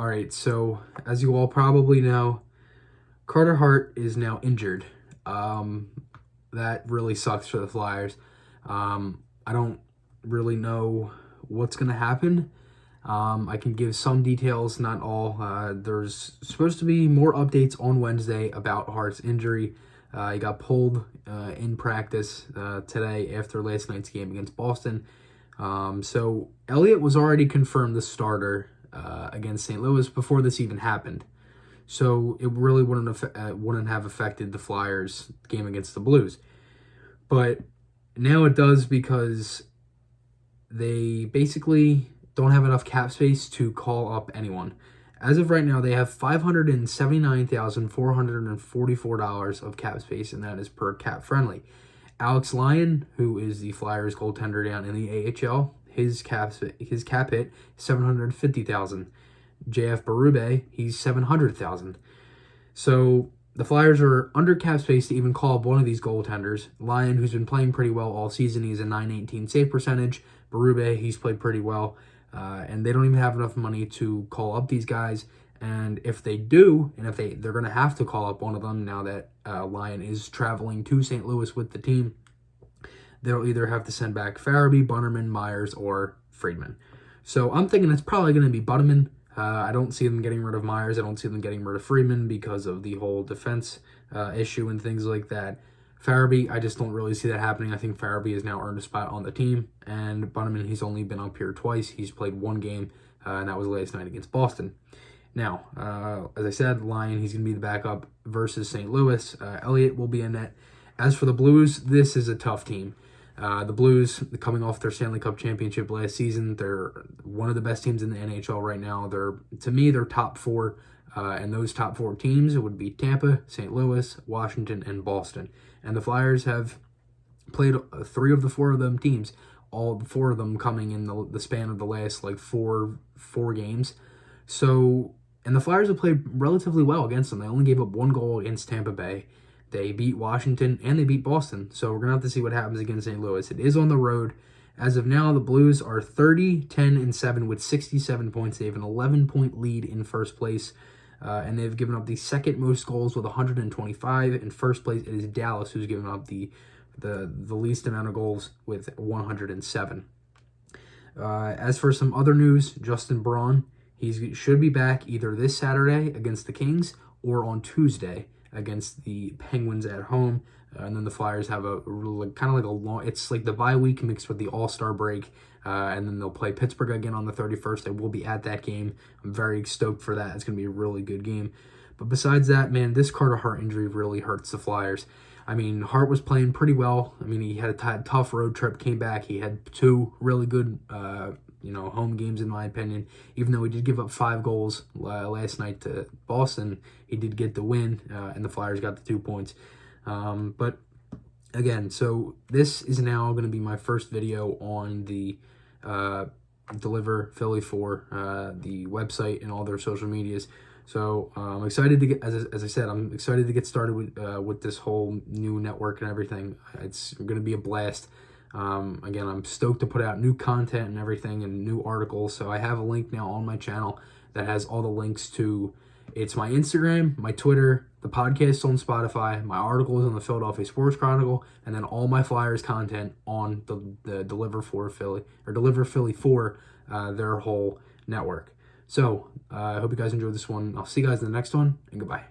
All right, so as you all probably know, Carter Hart is now injured. That really sucks for the Flyers. I don't really know what's going to happen. I can give some details, not all. There's supposed to be more updates on Wednesday about Hart's injury. He got pulled in practice today after last night's game against Boston. So Elliott was already confirmed the starter against St. Louis before this even happened. So it really wouldn't have affected the Flyers' game against the Blues. But now it does, because they basically don't have enough cap space to call up anyone. As of right now, they have $579,444 of cap space, and that is per cap friendly. Alex Lyon, who is the Flyers goaltender down in the AHL, his cap hit $750,000. JF Berube, he's $700,000. So the Flyers are under cap space to even call up one of these goaltenders. Lyon, who's been playing pretty well all season, he's a .918 save percentage. Berube, he's played pretty well. And they don't even have enough money to call up these guys. And if they do, and if they're going to have to call up one of them now that Lyon is traveling to St. Louis with the team, they'll either have to send back Farabee, Bunnerman, Myers, or Friedman. So I'm thinking it's probably going to be Bunnerman. I don't see them getting rid of Myers. I don't see them getting rid of Friedman because of the whole defense issue and things like that. Farabee, I just don't really see that happening. I think Farabee has now earned a spot on the team. And Bunnerman, he's only been up here twice. He's played one game, and that was last night against Boston. Now, as I said, Lyon, he's going to be the backup versus St. Louis. Elliott will be in net. As for the Blues, this is a tough team. The Blues, coming off their Stanley Cup championship last season, they're one of the best teams in the NHL right now. To me, they're top four, and those top four teams would be Tampa, St. Louis, Washington, and Boston. And the Flyers have played three of the four of them teams, all four of them coming in the span of the last four games. So, and the Flyers have played relatively well against them. They only gave up one goal against Tampa Bay. They beat Washington, and they beat Boston. So we're going to have to see what happens against St. Louis. It is on the road. As of now, the Blues are 30-10-7 with 67 points. They have an 11-point lead in first place, and they've given up the second most goals with 125. In first place, it is Dallas, who's given up the least amount of goals with 107. As for some other news, Justin Braun, he should be back either this Saturday against the Kings or on Tuesday against the Penguins at home. And then the Flyers have it's like the bye week mixed with the All-Star break. And then they'll play Pittsburgh again on the 31st. I will be at that game. I'm very stoked for that. It's going to be a really good game. But besides that, man, this Carter Hart injury really hurts the Flyers. I mean, Hart was playing pretty well. I mean, he had a tough road trip, came back. He had two really good home games, in my opinion. Even though he did give up 5 goals last night to Boston, he did get the win, and the Flyers got the 2 points. But again, so this is now going to be my first video on the Deliver Philly 4, the website and all their social medias. So I'm excited to get, as I said, I'm excited to get started with this whole new network and everything. It's going to be a blast. Again, I'm stoked to put out new content and everything and new articles. So I have a link now on my channel that has all the links to, it's my Instagram, my Twitter, the podcast on Spotify, my articles on the Philadelphia Sports Chronicle, and then all my Flyers content on the Deliver Philly 4, their whole network. So I hope you guys enjoyed this one. I'll see you guys in the next one, and goodbye.